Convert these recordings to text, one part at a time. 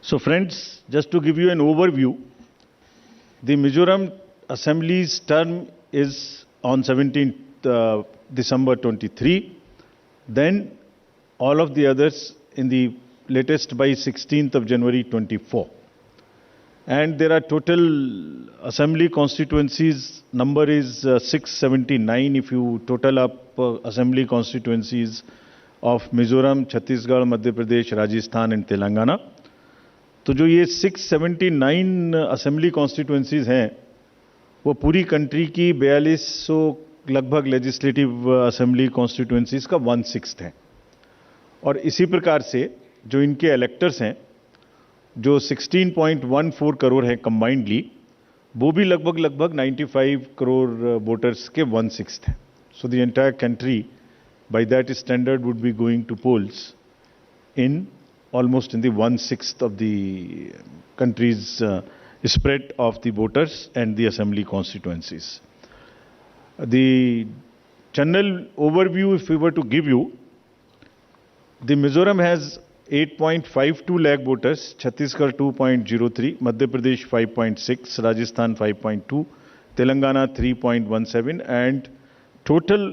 So friends, just to give you an overview, the Mizoram Assembly's term is on 17th December 23. Then all of the others in the latest by 16th of January 24. And there are total assembly constituencies, number is 679 if you total up assembly constituencies of Mizoram, Chhattisgarh, Madhya Pradesh, Rajasthan and Telangana. तो जो ये 679 assembly constituencies हैं वो पूरी country की 4200 लगभग legislative assembly constituencies का 1/6 है। और इसी प्रकार से जो इनके इलेक्टर्स हैं जो 16.14 करोड़ हैं कंबाइंडली, वो भी लगभग 95 करोड़ वोटर्स के 1/6 हैं। So the entire country by that standard would be going to polls in almost in the 1/6 of the country's spread of the voters and the assembly constituencies. The general overview, if we were to give you, the Mizoram has 8.52 lakh voters, Chhattisgarh 2.03, Madhya Pradesh 5.6, Rajasthan 5.2, Telangana 3.17, and total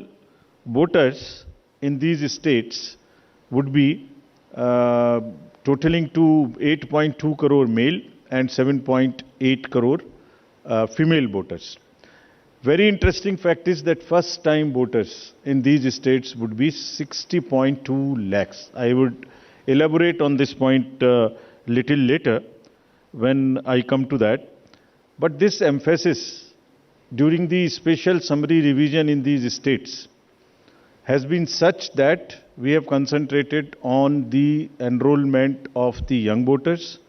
voters in these states would be totaling to 8.2 crore male and 7.8 crore female voters. Very interesting fact is that first time voters in these states would be 60.2 lakhs. I would elaborate on this point little later when I come to that. But this emphasis during the special summary revision in these states has been such that we have concentrated on the enrollment of the young voters,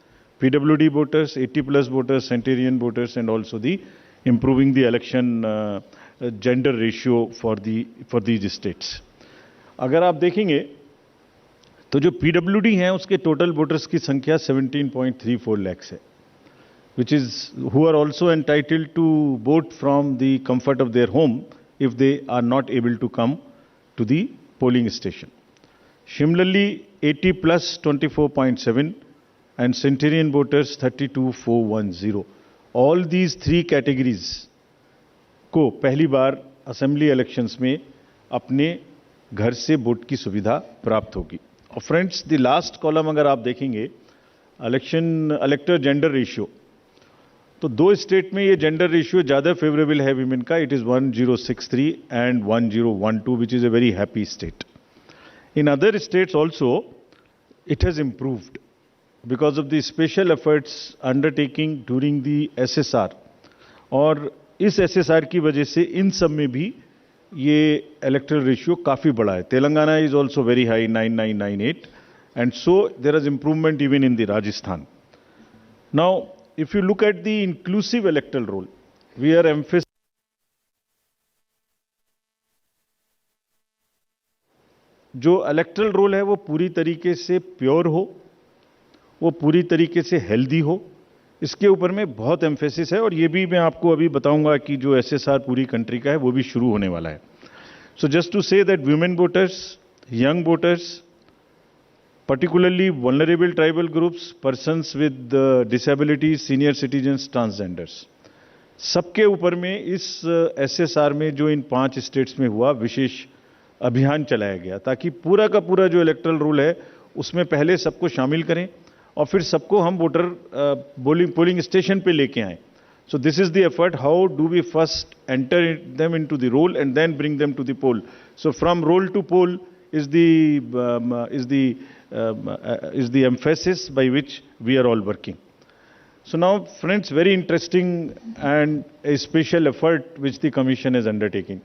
PWD voters, 80+ voters, centenarian voters, and also the improving the election gender ratio for these states. अगर आप देखेंगे तो जो PWD हैं उसके total voters की संख्या 17.34 lakhs है, which is who are also entitled to vote from the comfort of their home if they are not able to come to the polling station. Similarly, 80+ 24.7 and centenarian voters 32,410. All these three categories को पहली बार assembly elections में अपने घर से vote की सुविधा प्राप्त होगी। और फ्रेंड्स, द लास्ट कॉलम अगर आप देखेंगे इलेक्टर जेंडर रेशियो, तो दो स्टेट में ये जेंडर रेशियो ज़्यादा फेवरेबल है विमेन का, it is 1063 and 1012, which is a very happy state. In other states also, it has improved because of the special efforts undertaking during the SSR. और इस SSR की वजह से इन सब में भी ये electoral ratio काफ़ी बड़ा है। Telangana is also very high, 9998, and so there is improvement even in the Rajasthan. Now, if you look at the inclusive electoral roll, we are emphasizing जो इलेक्ट्रल रोल है वो पूरी तरीके से प्योर हो, वो पूरी तरीके से हेल्दी हो, इसके ऊपर में बहुत एम्फेसिस है। और ये भी मैं आपको अभी बताऊंगा कि जो एसएसआर पूरी कंट्री का है वो भी शुरू होने वाला है। So just to say that women voters, young voters, particularly vulnerable tribal groups, persons with disabilities, senior citizens, transgenders, सबके ऊपर में इस एसएसआर में जो इन 5 स्टेट्स में हुआ विशेष अभियान चलाया गया, ताकि पूरा का पूरा जो इलेक्ट्रल रूल है उसमें पहले सबको शामिल करें और फिर सबको हम वोटर पोलिंग स्टेशन पे लेके आएं। So this is the effort, how do we first enter them into the roll and then bring them to the poll. So from roll to poll is the emphasis by which we are all working. So now friends, very interesting and a special effort which the commission is undertaking.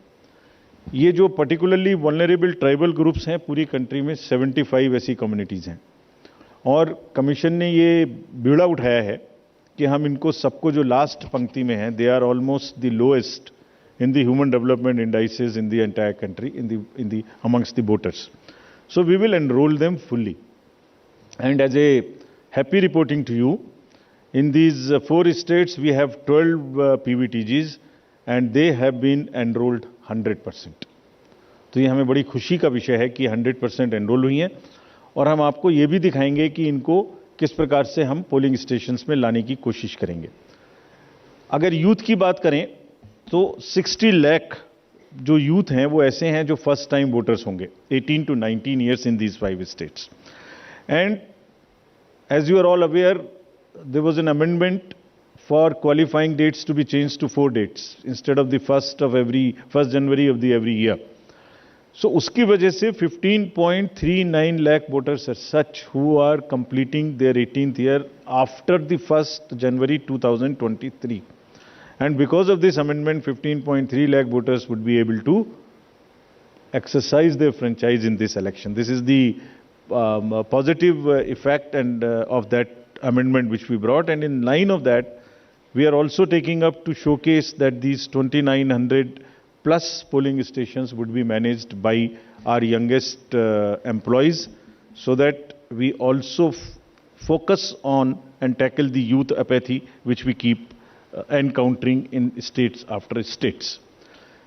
ये जो particularly vulnerable tribal groups हैं पूरी country में 75 ऐसी communities हैं, और commission ने ये बीड़ा उठाया है कि हम इनको सबको जो लास्ट पंक्ति में हैं, they are almost the lowest in the human development indices in the entire country, in the amongst the voters. So we will enroll them fully. And as a happy reporting to you, in these 4 states we have 12 PVTGs and they have been enrolled 100%. तो ये हमें बड़ी खुशी का विषय है कि 100% enrol हुई हैं, और हम आपको ये भी दिखाएंगे कि इनको किस प्रकार से हम पोलिंग स्टेशंस में लाने की कोशिश करेंगे। अगर यूथ की बात करें तो 60 लाख जो यूथ हैं वो ऐसे हैं जो फर्स्ट टाइम वोटर्स होंगे 18 to 19 years in these 5 states. And as you are all aware, there was an amendment for qualifying dates to be changed to 4 dates instead of the 1st January of the every year. So uski wajah se 15.39 lakh voters are such who are completing their 18th year after the 1st January 2023. And because of this amendment, 15.3 lakh voters would be able to exercise their franchise in this election. This is the positive effect and of that amendment which we brought. And in line of that, we are also taking up to showcase that these 2,900 plus polling stations would be managed by our youngest employees, so that we also focus on and tackle the youth apathy which we keep encountering in states after states.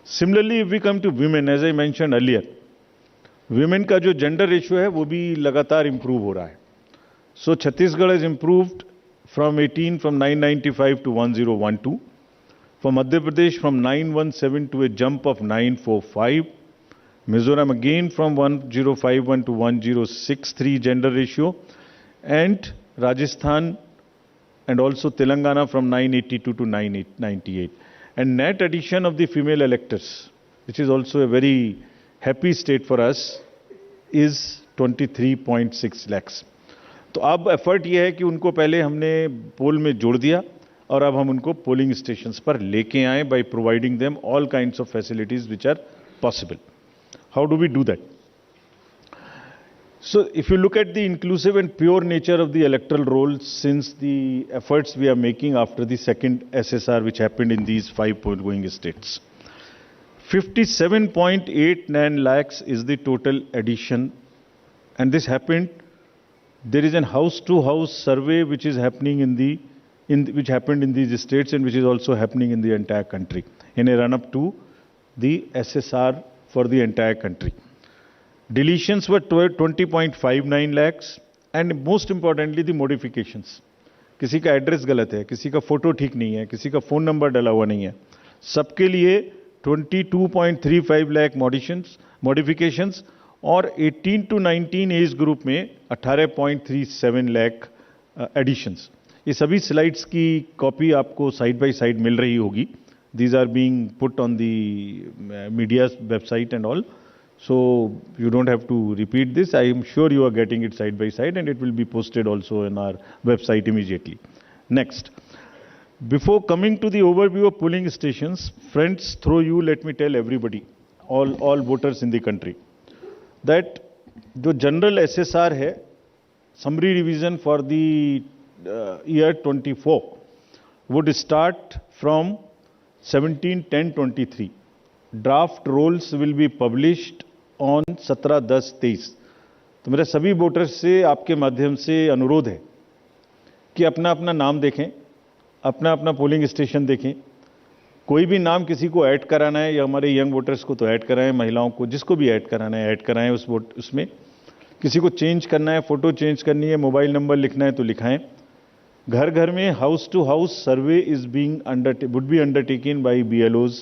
Similarly, if we come to women, as I mentioned earlier, women का जो gender ratio है वो भी लगातार improve हो रहा है. So Chhattisgarh has improved from 995 to 1012. For Madhya Pradesh from 917 to a jump of 945. Mizoram again from 1051 to 1063 gender ratio. And Rajasthan and also Telangana from 982 to 998. And net addition of the female electors, which is also a very happy state for us, is 23.6 lakhs. तो अब effort ये है कि उनको पहले हमने पोल में जोड़ दिया और अब हम उनको पोलिंग स्टेशंस पर लेके आए by providing them all kinds of facilities which are possible. How do we do that? So if you look at the inclusive and pure nature of the electoral roll, since the efforts we are making after the second SSR which happened in these 5 going states, 57.89 lakhs is the total addition, and this happened. There is an house-to-house survey which is happening which happened in these states and which is also happening in the entire country in a run-up to the SSR for the entire country. Deletions were 20.59 lakhs, and most importantly the modifications. किसी का address गलत है, किसी का photo ठीक नहीं है, किसी का फोन नंबर डाला हुआ नहीं है, सबके लिए 22.35 लाख मॉडिफिकेशंस और 18 to 19 एज ग्रुप में 18.37 लाख एडिशंस. ये सभी स्लाइड्स की कॉपी आपको साइड बाय साइड मिल रही होगी. These are being put on the media website and all. So you don't have to repeat this. I am sure you are getting it side by side, and it will be posted also in our website immediately. Next, before coming to the overview of polling stations, friends, through you, let me tell everybody, all voters in the country, that the general SSR है, summary revision for the year 24 would start from 17/10/23. Draft rolls will be published on 17/10/23. तो मेरे सभी voters से आपके माध्यम से अनुरोध है कि अपना अपना नाम देखें, अपना अपना पोलिंग स्टेशन देखें. कोई भी नाम किसी को ऐड कराना है या हमारे यंग वोटर्स को तो ऐड कराएं, महिलाओं को जिसको भी ऐड कराना है ऐड कराएं उसमें. किसी को चेंज करना है, फोटो चेंज करनी है, मोबाइल नंबर लिखना है तो लिखाएं. घर घर में house to house survey would be undertaken by BLOs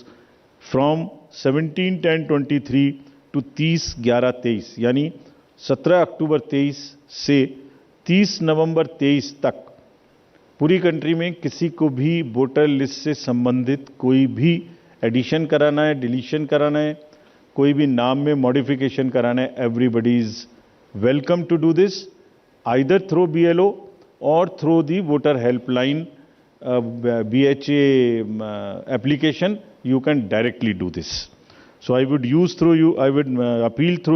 from 17/10/23 to 30/11/23, यानी 17 अक्टूबर 23 से 30 नवंबर 23 तक पूरी कंट्री में किसी को भी वोटर लिस्ट से संबंधित कोई भी एडिशन कराना है, डिलीशन कराना है, कोई भी नाम में मॉडिफिकेशन कराना है, everybody is welcome to do this either through BLO or through the voter helpline BHA application. You can directly do this. So I would appeal through